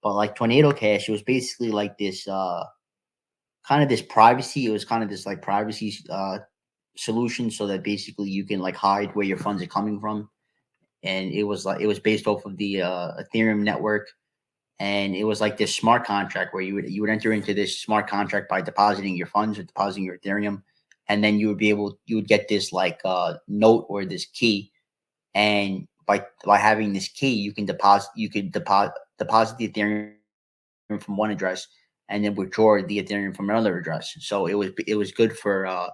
But like Tornado Cash, it was basically like this kind of this privacy. It was kind of this like privacy solution, so that basically you can like hide where your funds are coming from. And it was based off of the Ethereum network, and it was like this smart contract where you would enter into this smart contract by depositing your funds or depositing your Ethereum, and then you would get this like note or this key, and by having this key you could deposit the Ethereum from one address and then withdraw the Ethereum from another address. So it was good for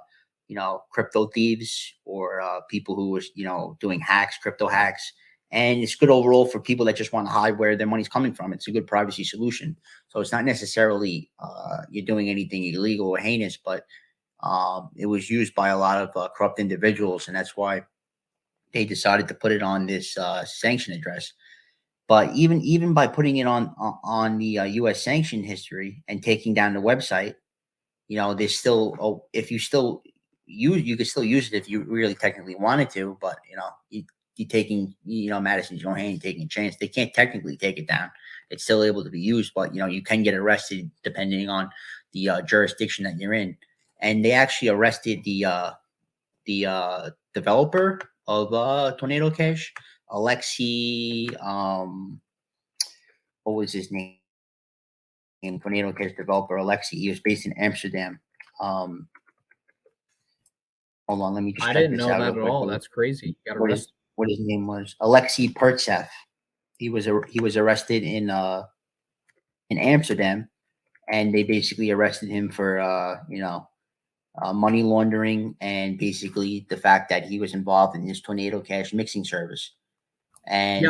crypto thieves or people who was doing hacks, crypto hacks, and it's good overall for people that just want to hide where their money's coming from. It's a good privacy solution. So it's not necessarily you're doing anything illegal or heinous, but it was used by a lot of corrupt individuals, and that's why they decided to put it on this sanction address. But even by putting it on the U.S. sanction history and taking down the website, there's still if you still you could still use it if you really technically wanted to. But you taking Madison's own hand, taking a chance. They can't technically take it down. It's still able to be used, but you can get arrested depending on the jurisdiction that you're in. And they actually arrested the developer of Tornado Cash, Alexey. What was his name? Tornado Cash developer Alexey. He was based in Amsterdam. Hold on, let me just. I didn't know that at all. That's crazy. You got arrested. What his name was? Alexey Pertsev. He was arrested in Amsterdam, and they basically arrested him for money laundering and basically the fact that he was involved in this Tornado Cash mixing service. And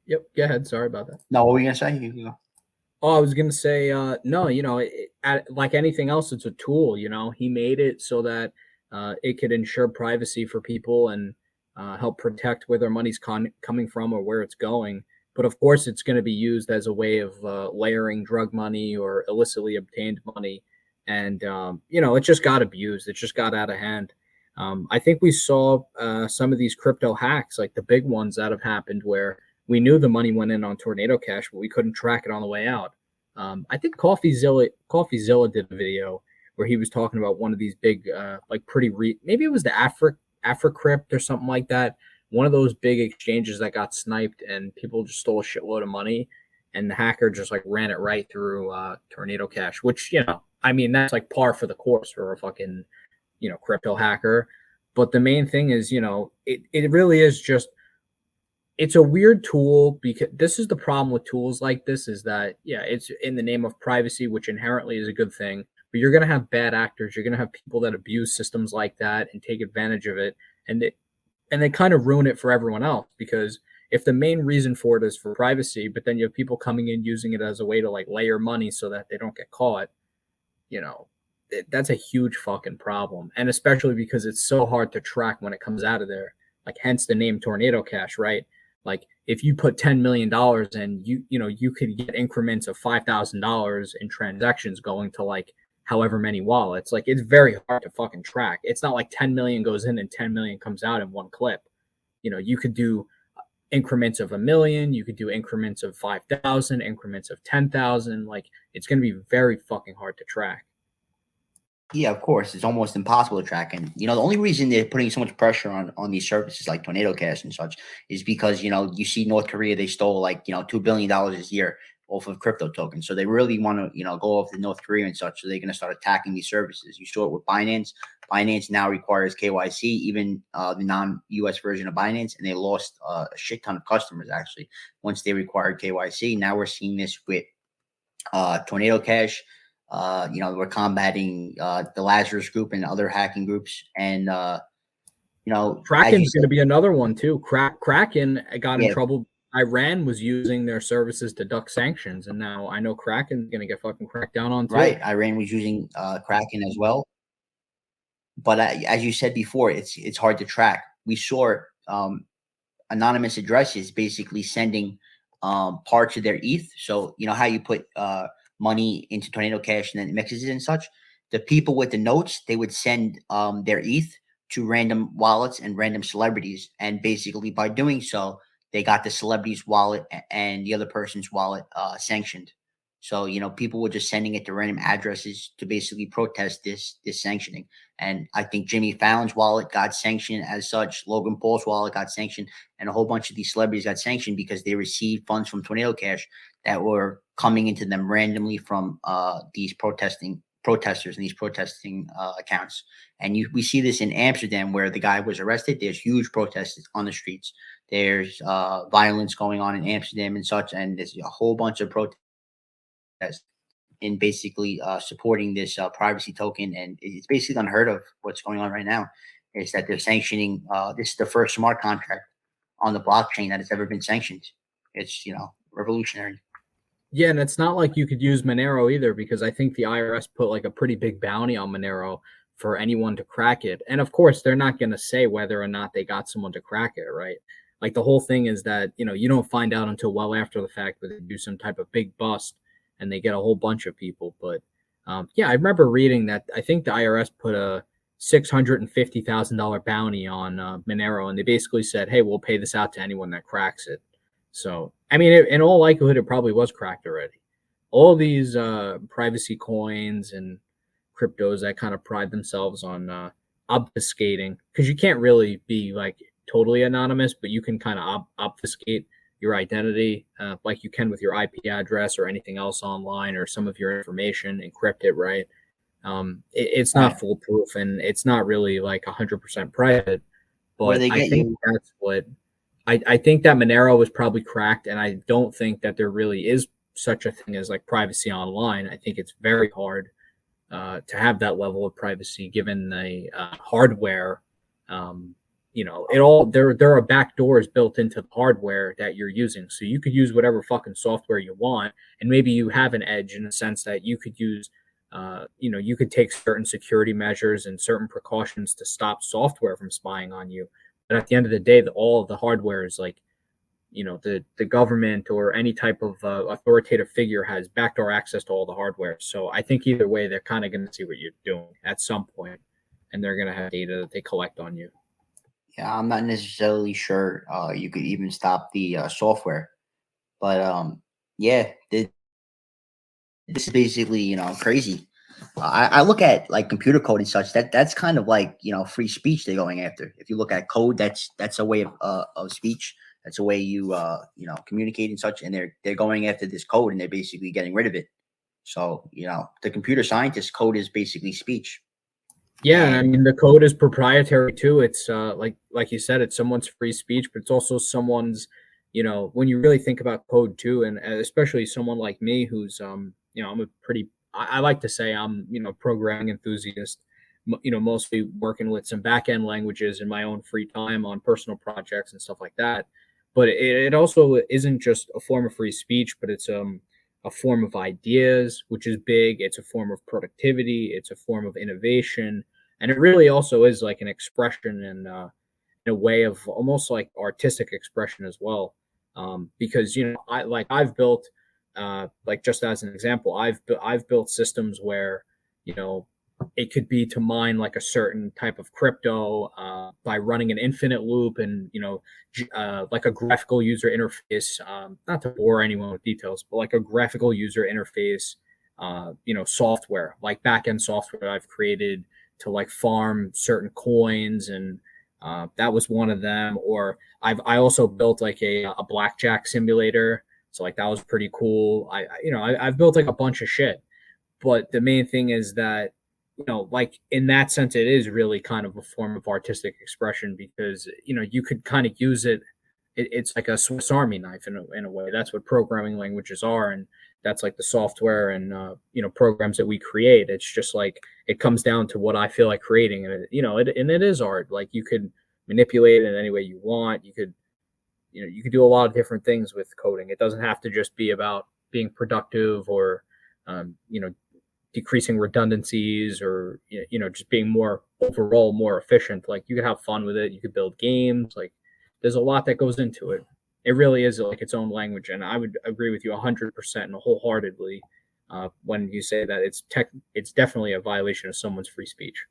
yep. Go ahead. Sorry about that. No, what were you gonna say? You go. Oh, I was gonna say, no. Like anything else, it's a tool. He made it so that it could ensure privacy for people and help protect where their money's coming from or where it's going. But of course, it's going to be used as a way of layering drug money or illicitly obtained money. And, it just got abused. It just got out of hand. I think we saw some of these crypto hacks, like the big ones that have happened where we knew the money went in on Tornado Cash, but we couldn't track it on the way out. I think CoffeeZilla did a video where he was talking about one of these big, maybe it was the Africrypt or something like that. One of those big exchanges that got sniped and people just stole a shitload of money, and the hacker just like ran it right through Tornado Cash, which, that's like par for the course for a fucking, crypto hacker. But the main thing is, it really is just, it's a weird tool, because this is the problem with tools like this is that, it's in the name of privacy, which inherently is a good thing, but you're going to have bad actors. You're going to have people that abuse systems like that and take advantage of it. And they kind of ruin it for everyone else, because if the main reason for it is for privacy, but then you have people coming in using it as a way to like layer money so that they don't get caught, that's a huge fucking problem. And especially because it's so hard to track when it comes out of there, like hence the name Tornado Cash, right? Like if you put $10 million and you could get increments of $5,000 in transactions going to like however many wallets, like it's very hard to fucking track. It's not like 10 million goes in and 10 million comes out in one clip. You could do increments of 1 million, you could do increments of 5,000, increments of 10,000. Like it's going to be very fucking hard to track. Yeah, of course, it's almost impossible to track. And the only reason they're putting so much pressure on these services like Tornado Cash and such is because you see North Korea, they stole like $2 billion this year off of crypto tokens. So they really want to go off the North Korea and such. So they're going to start attacking these services. You saw it with Binance. Binance now requires KYC, even the non-US version of Binance, and they lost a shit ton of customers actually once they required KYC. Now we're seeing this with Tornado Cash. We're combating the Lazarus Group and other hacking groups, and Kraken's going to be another one too. Kraken got in trouble. Iran was using their services to duck sanctions, and now I know Kraken's going to get fucking cracked down on too. Right, Iran was using Kraken as well, but as you said before, it's hard to track. We saw anonymous addresses basically sending parts of their ETH. So how you put money into Tornado Cash and then it mixes it and such. The people with the notes, they would send their ETH to random wallets and random celebrities, and basically by doing so, they got the celebrity's wallet and the other person's wallet sanctioned. So people were just sending it to random addresses to basically protest this sanctioning. And I think Jimmy Fallon's wallet got sanctioned as such. Logan Paul's wallet got sanctioned, and a whole bunch of these celebrities got sanctioned because they received funds from Tornado Cash that were coming into them randomly from these protesters and these protesting accounts. And we see this in Amsterdam where the guy was arrested. There's huge protests on the streets. There's violence going on in Amsterdam and such, and there's a whole bunch of protests in basically supporting this privacy token. And it's basically unheard of what's going on right now. Is that they're sanctioning? This is the first smart contract on the blockchain that has ever been sanctioned. It's revolutionary. Yeah, and it's not like you could use Monero either, because I think the IRS put like a pretty big bounty on Monero for anyone to crack it. And of course, they're not going to say whether or not they got someone to crack it, right? Like the whole thing is that, you don't find out until well after the fact that they do some type of big bust and they get a whole bunch of people. But yeah, I remember reading that I think the IRS put a $650,000 bounty on Monero, and they basically said, hey, we'll pay this out to anyone that cracks it. So, I mean, in all likelihood, it probably was cracked already. All these privacy coins and cryptos that kind of pride themselves on obfuscating, because you can't really be like totally anonymous, but you can kind of obfuscate your identity like you can with your IP address or anything else online, or some of your information, encrypt it, right? It's not foolproof, and it's not really like 100% private, Where but they I get think you. that's what I think that Monero was probably cracked, and I don't think that there really is such a thing as like privacy online. I think it's very hard to have that level of privacy given the hardware. It all there are back doors built into the hardware that you're using, so you could use whatever fucking software you want, and maybe you have an edge in the sense that you could use. You could take certain security measures and certain precautions to stop software from spying on you. But at the end of the day, all of the hardware is like, the government or any type of authoritative figure has backdoor access to all the hardware. So I think either way, they're kind of going to see what you're doing at some point, and they're going to have data that they collect on you. Yeah, I'm not necessarily sure you could even stop the software, but yeah, this is basically crazy. I look at like computer code and such. That's kind of like free speech they're going after. If you look at code, that's a way of speech. That's a way you communicate and such. And they're going after this code, and they're basically getting rid of it. So the computer scientist code is basically speech. Yeah, and I And mean the code is proprietary too. It's like you said, it's someone's free speech, but it's also someone's, when you really think about code too, and especially someone like me who's I'm a pretty I like to say I'm, programming enthusiast, mostly working with some back end languages in my own free time on personal projects and stuff like that. But it also isn't just a form of free speech, but it's a form of ideas, which is big. It's a form of productivity. It's a form of innovation, and it really also is like an expression and in a way of almost like artistic expression as well. Because I've built, like just as an example, I've built systems where you know it could be to mine like a certain type of crypto by running an infinite loop, and like a graphical user interface, not to bore anyone with details, but like a graphical user interface, software, like backend software that I've created to like farm certain coins, and that was one of them. Or I also built like a blackjack simulator, so like that was pretty cool. I've built like a bunch of shit, but the main thing is that like in that sense, it is really kind of a form of artistic expression, because you could kind of use it's like a Swiss Army knife in a way. That's what programming languages are, and that's like the software and programs that we create. It's just like it comes down to what I feel like creating, and it is art. Like you could manipulate it in any way you want. You could do a lot of different things with coding. It doesn't have to just be about being productive or um, you know decreasing redundancies, or just being more overall more efficient. Like you could have fun with it, you could build games. Like there's a lot that goes into it. It really is like its own language, and I would agree with you 100% and wholeheartedly when you say that it's definitely a violation of someone's free speech.